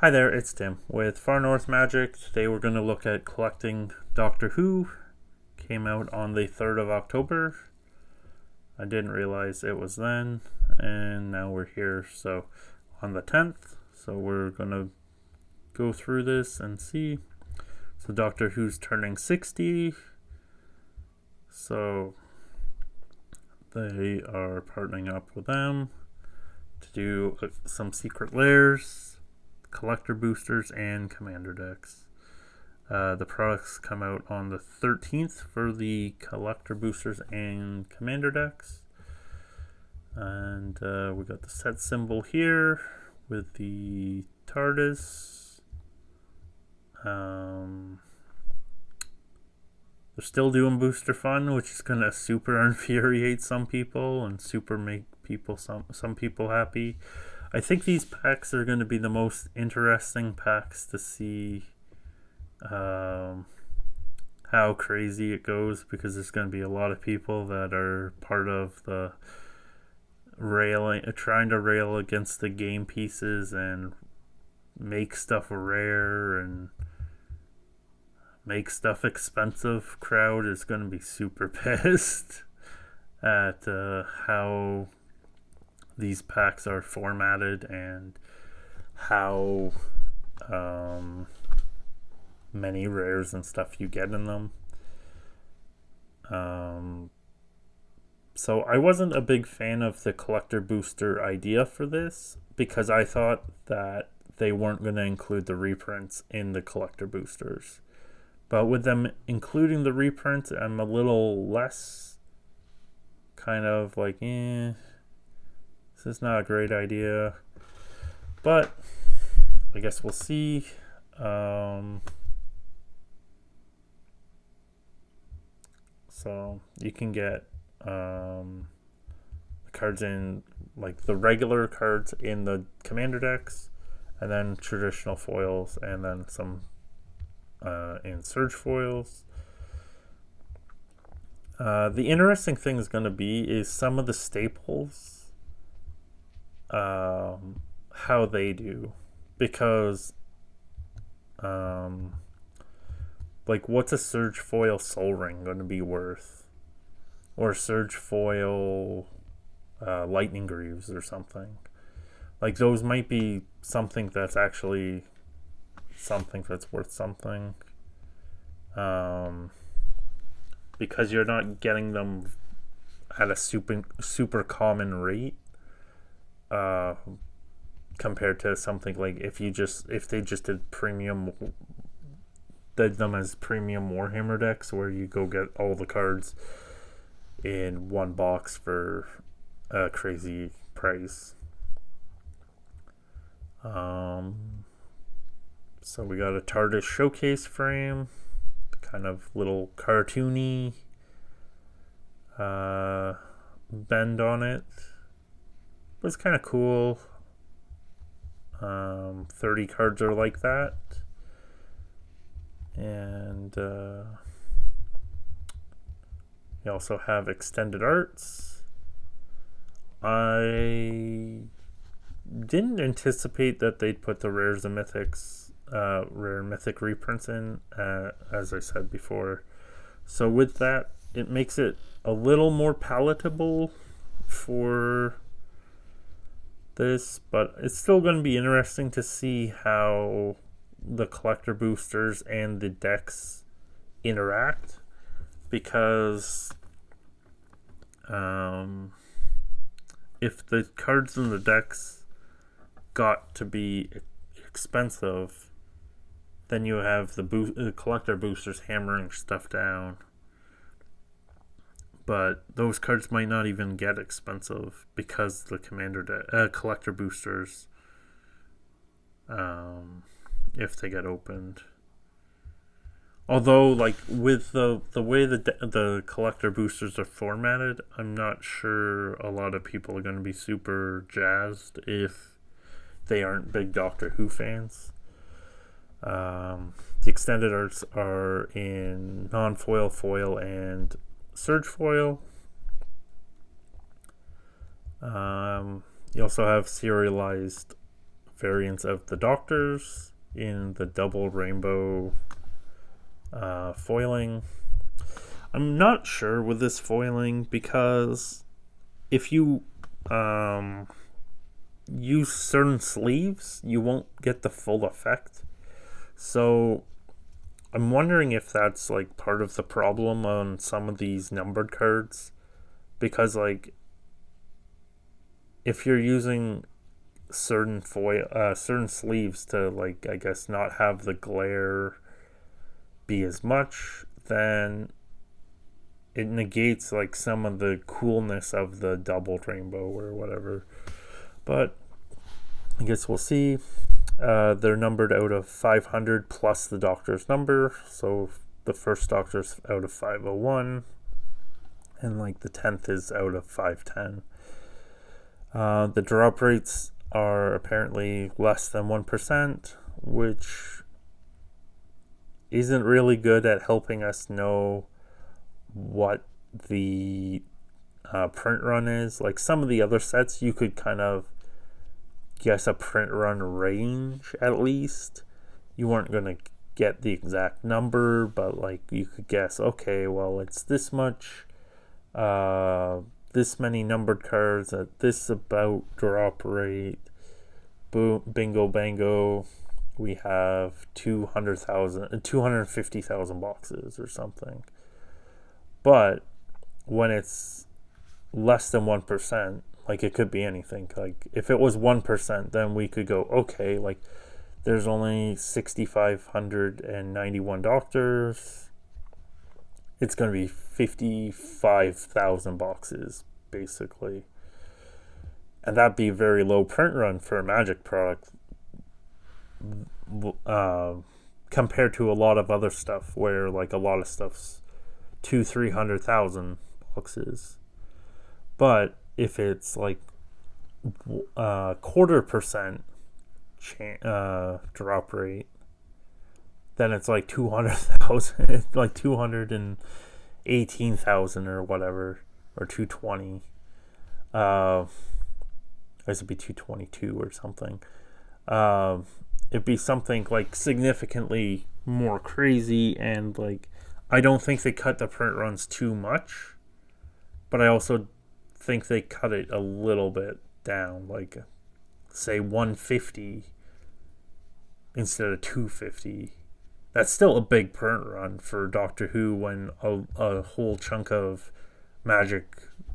Hi there, it's Tim with Far North Magic. Today we're going to look at collecting Doctor Who. Came out on the 3rd of October. I didn't realize it was then, and now we're here, so on the 10th. So we're going to go through this and see. So Doctor Who's turning 60. So they are partnering up with them to do some secret layers, collector boosters, and commander decks. The products come out on the 13th for the collector boosters and commander decks. And we got the set symbol here with the TARDIS. They're still doing booster fun, which is going to super infuriate some people and super make people some people happy. I think these packs are going to be the most interesting packs to see how crazy it goes, because there's going to be a lot of people that are part of the trying to rail against the game pieces and make stuff rare and make stuff expensive. Crowd is going to be super pissed at how these packs are formatted and how many rares and stuff you get in them. So I wasn't a big fan of the collector booster idea for this, because I thought that they weren't going to include the reprints in the collector boosters. But with them including the reprints, I'm a little less kind of like, this is not a great idea. But I guess we'll see. So you can get cards in, like the regular cards in the commander decks, and then traditional foils, and then some in surge foils. The interesting thing is going to be is some of the staples, how they do, because like what's a surge foil Soul Ring going to be worth, or surge foil Lightning Greaves or something. Like those might be something that's actually something that's worth something, because you're not getting them at a super common rate, compared to something like if they just did them as premium Warhammer decks, where you go get all the cards in one box for a crazy price. So we got a TARDIS showcase frame, kind of little cartoony bend on it. But it's kind of cool. 30 cards are like that. And you also have extended arts. I didn't anticipate that they'd put the rares and mythics, rare mythic reprints in, as I said before. So with that, it makes it a little more palatable for this, but it's still going to be interesting to see how the collector boosters and the decks interact, because if the cards in the decks got to be expensive, then you have the collector boosters hammering stuff down. But those cards might not even get expensive because the collector boosters, if they get opened. Although, like with the way the collector boosters are formatted, I'm not sure a lot of people are going to be super jazzed if they aren't big Doctor Who fans. The extended arts are in non-foil, foil, and surge foil. You also have serialized variants of the Doctors in the double rainbow foiling. I'm not sure with this foiling because if you use certain sleeves, you won't get the full effect. So I'm wondering if that's like part of the problem on some of these numbered cards, because like if you're using certain certain sleeves to, like, I guess not have the glare be as much, then it negates like some of the coolness of the double rainbow or whatever. But I guess we'll see. They're numbered out of 500 plus the Doctor's number, so the first Doctor's out of 501, and like the 10th is out of 510. The drop rates are apparently less than 1%, which isn't really good at helping us know what the print run is. Like some of the other sets, you could kind of guess a print run range at least. You weren't going to get the exact number, but like you could guess, okay, well, it's this much, this many numbered cards at this about drop rate. Boom, bingo, bango. We have 250,000 boxes or something. But when it's less than 1%, like it could be anything. Like if it was 1%, then we could go, okay, like there's only 6,591 Doctors. It's going to be 55,000 boxes, basically. And that'd be a very low print run for a Magic product compared to a lot of other stuff where like a lot of stuff's 200,000-300,000 boxes. But if it's like 0.25% drop rate, then it's like 200,000, like 218,000 or whatever, or 220. I guess it'd be 222 or something. It'd be something like significantly more crazy, and like I don't think they cut the print runs too much, but I also think they cut it a little bit down, like say 150 instead of 250. That's still a big print run for Doctor Who when a whole chunk of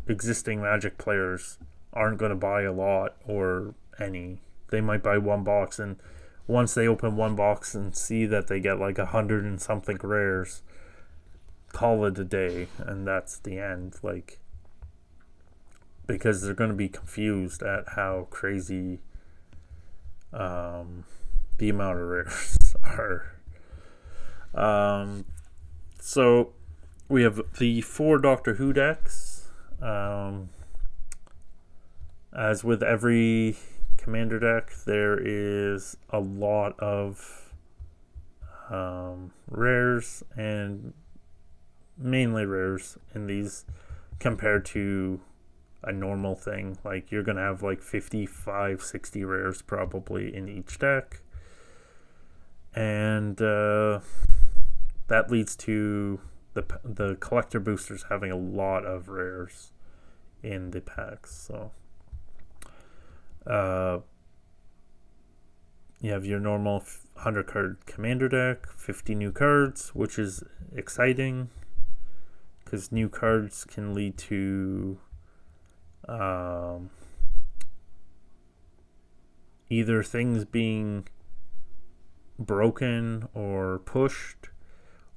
existing Magic players aren't going to buy a lot or any. They might buy one box, and once they open one box and see that they get like 100 and something rares, call it a day, and that's the end. Like, because they're going to be confused at how crazy the amount of rares are. So we have the 4 Doctor Who decks. As with every Commander deck, there is a lot of rares, and mainly rares in these compared to a normal thing. Like you're gonna have like 55, 60 rares probably in each deck, and that leads to the collector boosters having a lot of rares in the packs. So you have your normal 100 card Commander deck, 50 new cards, which is exciting because new cards can lead to either things being broken or pushed,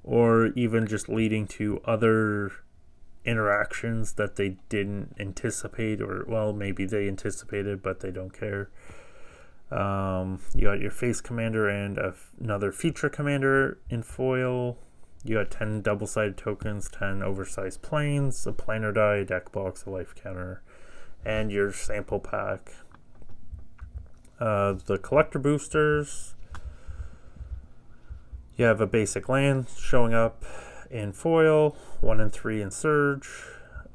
or even just leading to other interactions that they didn't anticipate, or well, maybe they anticipated but they don't care. You got your face commander and another feature commander in foil. You got 10 double-sided tokens, 10 oversized planes, a planar die, a deck box, a life counter, and your sample pack. The collector boosters, you have a basic land showing up in foil, 1 in 3 in Surge,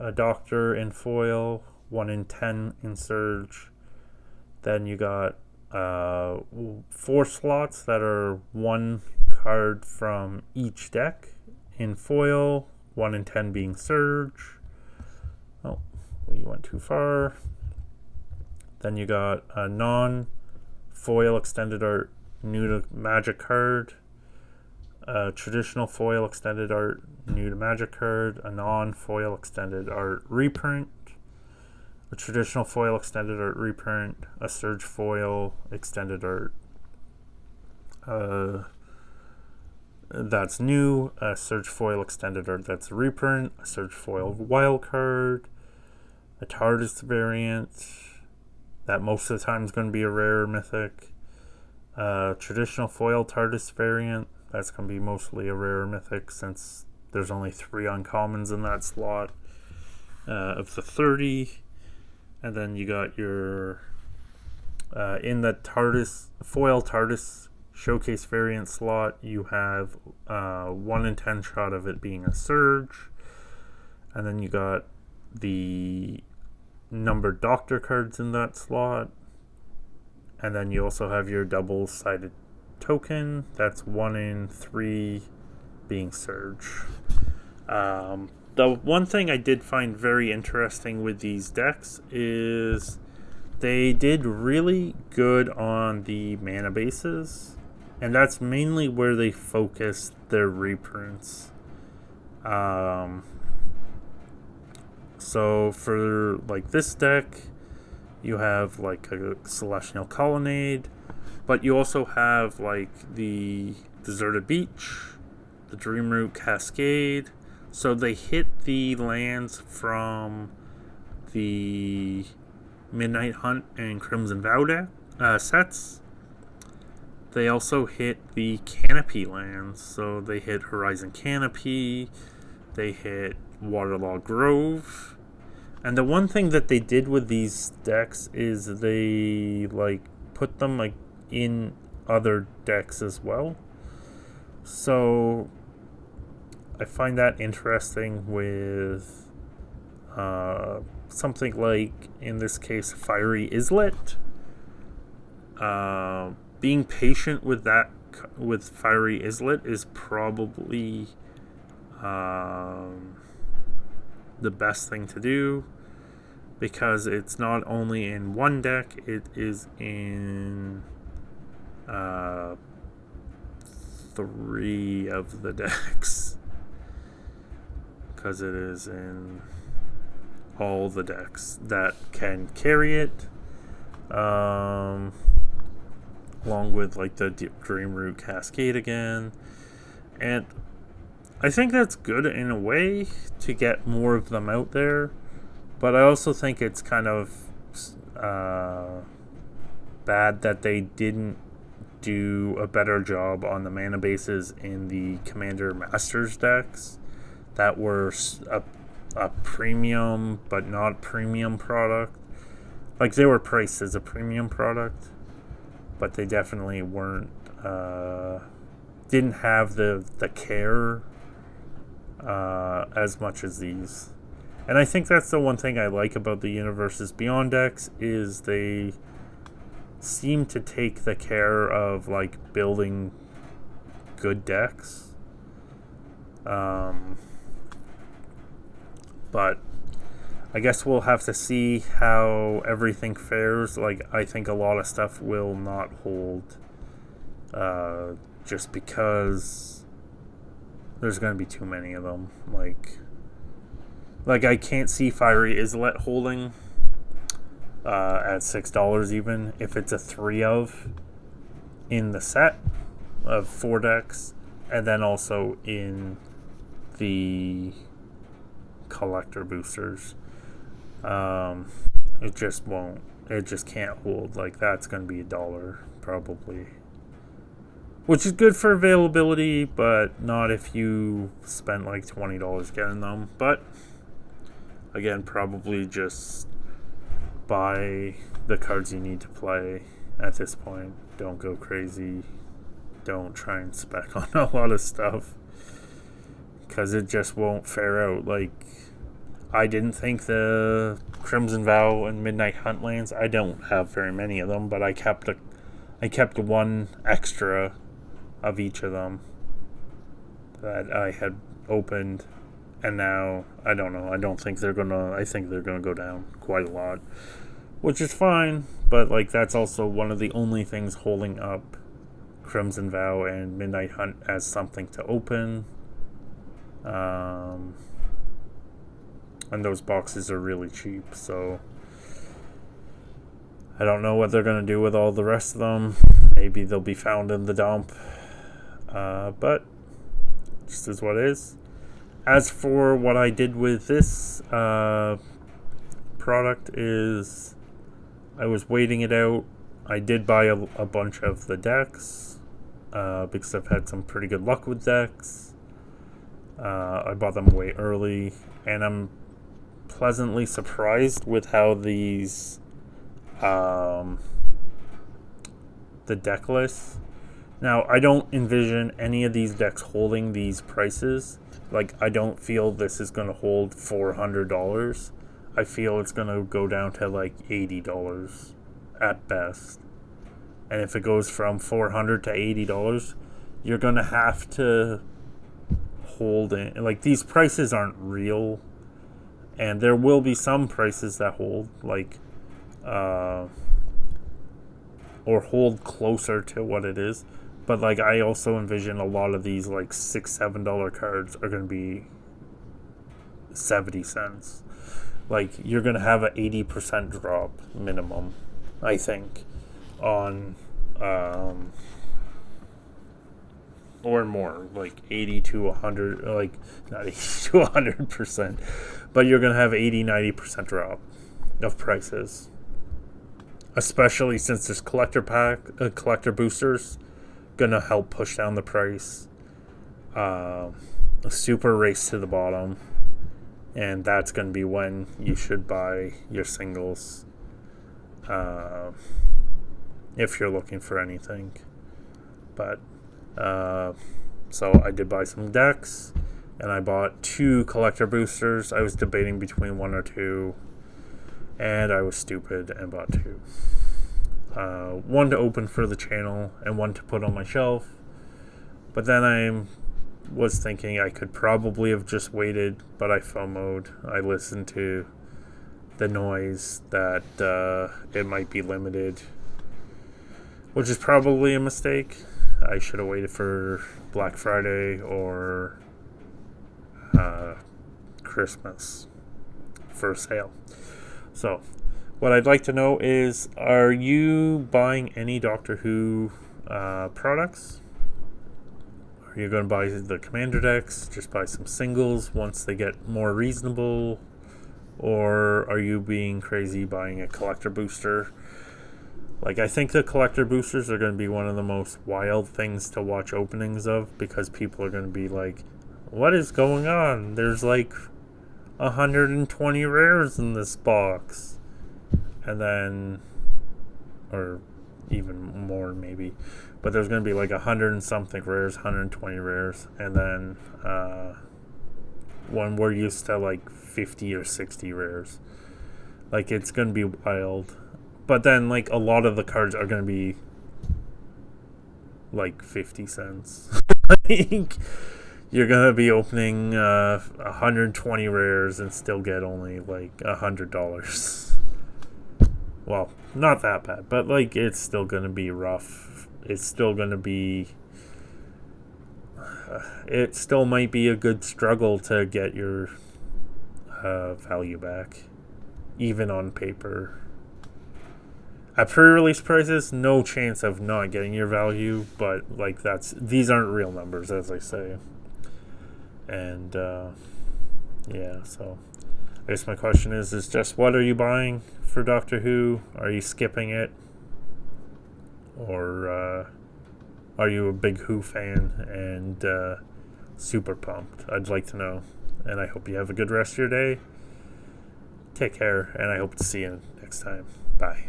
a Doctor in foil, 1 in 10 in Surge. Then you got 4 slots that are 1 card from each deck in foil, 1 in 10 being Surge. Oh, we went too far. Then you got a non-foil extended art new to Magic card, a traditional foil extended art new to Magic card, a non-foil extended art reprint, a traditional foil extended art reprint, a Surge foil extended art that's new, a Surge foil extended art that's a reprint, a Surge foil wild card, a TARDIS variant that most of the time is going to be a rare mythic, traditional foil TARDIS variant that's going to be mostly a rare mythic since there's only 3 uncommons in that slot of the 30. And then you got your in the TARDIS foil TARDIS showcase variant slot, you have 1 in 10 shot of it being a Surge. And then you got the numbered Doctor cards in that slot. And then you also have your double-sided token. That's 1 in 3 being Surge. The one thing I did find very interesting with these decks is they did really good on the mana bases, and that's mainly where they focused their reprints. So for like this deck, you have like a Celestial Colonnade, but you also have like the Deserted Beach, the Dreamroot Cascade. So they hit the lands from the Midnight Hunt and Crimson Vow sets. They also hit the Canopy lands. So they hit Horizon Canopy, they hit Waterlogged Grove. And the one thing that they did with these decks is they like put them like in other decks as well. So I find that interesting with something like, in this case, Fiery Islet. Being patient with that, with Fiery Islet, is probably the best thing to do, because it's not only in one deck, it is in 3 of the decks. Because it is in all the decks that can carry it, along with like the Dreamroot Cascade again. And I think that's good in a way to get more of them out there, but I also think it's kind of bad that they didn't do a better job on the mana bases in the Commander Masters decks that were a premium but not premium product. Like, they were priced as a premium product, but they definitely weren't didn't have the care as much as these. And I think that's the one thing I like about the Universes Beyond decks, is they seem to take the care of like building good decks. But I guess we'll have to see how everything fares. Like, I think a lot of stuff will not hold, just because there's going to be too many of them. Like I can't see Fiery Islet holding at $6 even if it's a 3 of in the set of 4 decks, and then also in the collector boosters. It just won't. It just can't hold. Like, that's going to be $1 probably, which is good for availability, but not if you spend like $20 getting them. But again, probably just buy the cards you need to play at this point. Don't go crazy. Don't try and spec on a lot of stuff, because it just won't fare out. Like, I didn't think the Crimson Vow and Midnight Hunt lands, I don't have very many of them, but I kept I kept one extra of each of them that I had opened, and now I don't know. I think they're gonna go down quite a lot, which is fine. But like that's also one of the only things holding up Crimson Vow and Midnight Hunt as something to open. And those boxes are really cheap, so I don't know what they're gonna do with all the rest of them. Maybe they'll be found in the dump. But just is what it is. As for what I did with this product is I was waiting it out. I did buy a bunch of the decks because I've had some pretty good luck with decks. I bought them way early, and I'm pleasantly surprised with how these the deck lists. Now, I don't envision any of these decks holding these prices. Like, I don't feel this is going to hold $400. I feel it's going to go down to like $80 at best. And if it goes from $400 to $80, you're going to have to hold it. Like, these prices aren't real. And there will be some prices that hold, like, or hold closer to what it is. But like I also envision a lot of these like $6-7 cards are going to be 70 cents. Like you're going to have an 80% drop minimum, I think, on or more, like 80 to 100, like not 80 to 100%, but you're going to have 80-90% drop of prices, especially since there's collector boosters gonna help push down the price. A super race to the bottom, and that's gonna be when you should buy your singles if you're looking for anything. But so I did buy some decks, and I bought 2 collector boosters. I was debating between 1 or 2, and I was stupid and bought 2. One to open for the channel and one to put on my shelf. But then I was thinking I could probably have just waited, but I FOMO'd. I listened to the noise that it might be limited, which is probably a mistake. I should have waited for Black Friday or Christmas for a sale. So what I'd like to know is, are you buying any Doctor Who products? Are you going to buy the Commander decks, just buy some singles once they get more reasonable? Or are you being crazy buying a collector booster? Like, I think the collector boosters are going to be one of the most wild things to watch openings of, because people are going to be like, what is going on? There's like 120 rares in this box. And then, or even more maybe, but there's going to be like 100 and something rares, 120 rares, and then when we're used to like 50 or 60 rares. Like, it's going to be wild. But then, like, a lot of the cards are going to be like 50 cents. Like, you're going to be opening 120 rares and still get only like $100. Well, not that bad, but like it's still going to be rough. It's still going to be it still might be a good struggle to get your value back, even on paper. At pre-release prices, no chance of not getting your value, but like these aren't real numbers, as I say. And yeah, so I guess my question is just, what are you buying for Doctor Who? Are you skipping it? Or are you a big Who fan and super pumped? I'd like to know. And I hope you have a good rest of your day. Take care, and I hope to see you next time. Bye.